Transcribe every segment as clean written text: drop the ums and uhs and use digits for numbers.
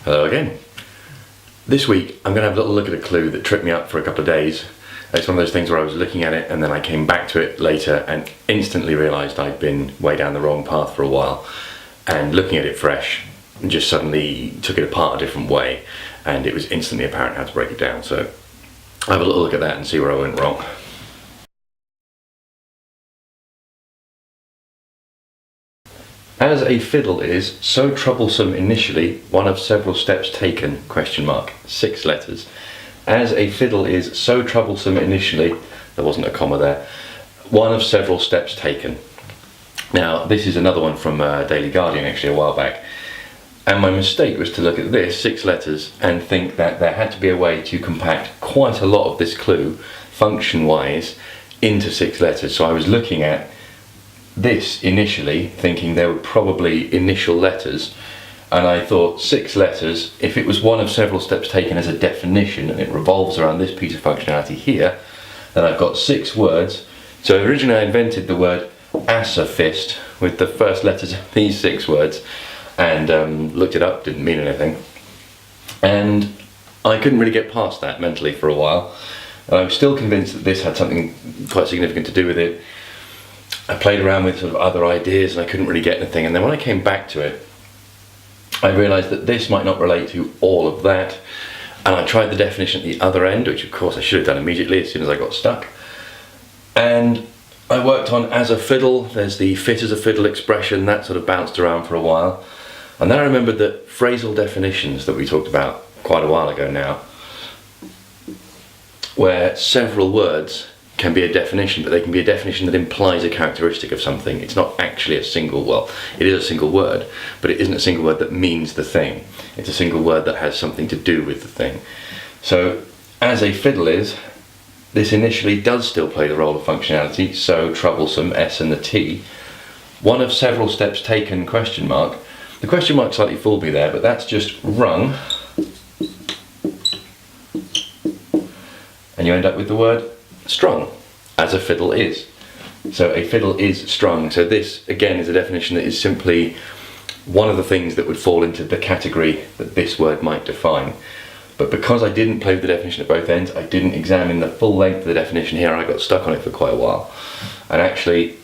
Hello again. This week I'm going to have a little look at a clue that tripped me up for a couple of days. It's one of those things where I was looking at it and then I came back to it later and instantly realised I'd been way down the wrong path for a while, and looking at it fresh just suddenly took it apart a different way, and it was instantly apparent how to break it down. So I'll have a little look at that and see where I went wrong. As a fiddle is, so troublesome initially, one of several steps taken, ? 6 letters. As a fiddle is, so troublesome initially, there wasn't a comma there, one of several steps taken. Now, this is another one from Daily Guardian actually a while back, and my mistake was to look at this, 6 letters, and think that there had to be a way to compact quite a lot of this clue, function-wise, into 6 letters. So I was looking at this initially, thinking they were probably initial letters, and I thought 6 letters, if it was one of several steps taken as a definition and it revolves around this piece of functionality here, then I've got 6 words. So originally I invented the word asafist with the first letters of these 6 words, and looked it up, didn't mean anything, and I couldn't really get past that mentally for a while, and I was still convinced that this had something quite significant to do with it. I played around with sort of other ideas and I couldn't really get anything, and then when I came back to it I realised that this might not relate to all of that, and I tried the definition at the other end, which of course I should have done immediately as soon as I got stuck, and I worked on as a fiddle. There's the fit as a fiddle expression that sort of bounced around for a while, and then I remembered that phrasal definitions that we talked about quite a while ago now, where several words can be a definition, but they can be a definition that implies a characteristic of something. It's not actually a single, well, it is a single word, but it isn't a single word that means the thing. It's a single word that has something to do with the thing. So, as a fiddle is, this initially does still play the role of functionality, so troublesome, S and the T. One of several steps taken, ? The question mark slightly fooled me there, but that's just rung, and you end up with the word strung, as a fiddle is. So a fiddle is strung. So this again is a definition that is simply one of the things that would fall into the category that this word might define. But because I didn't play with the definition at both ends, I didn't examine the full length of the definition here, I got stuck on it for quite a while. And actually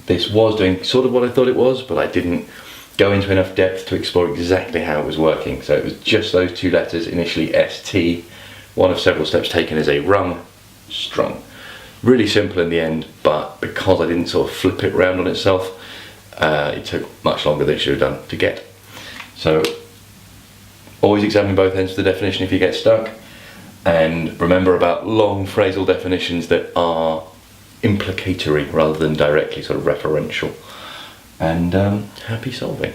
this was doing sort of what I thought it was, but I didn't go into enough depth to explore exactly how it was working. So it was just those 2 letters, initially ST, one of several steps taken as a rung, strung. Really simple in the end, but because I didn't sort of flip it around on itself, it took much longer than it should have done to get. So always examine both ends of the definition if you get stuck, and remember about long phrasal definitions that are implicatory rather than directly sort of referential. And happy solving.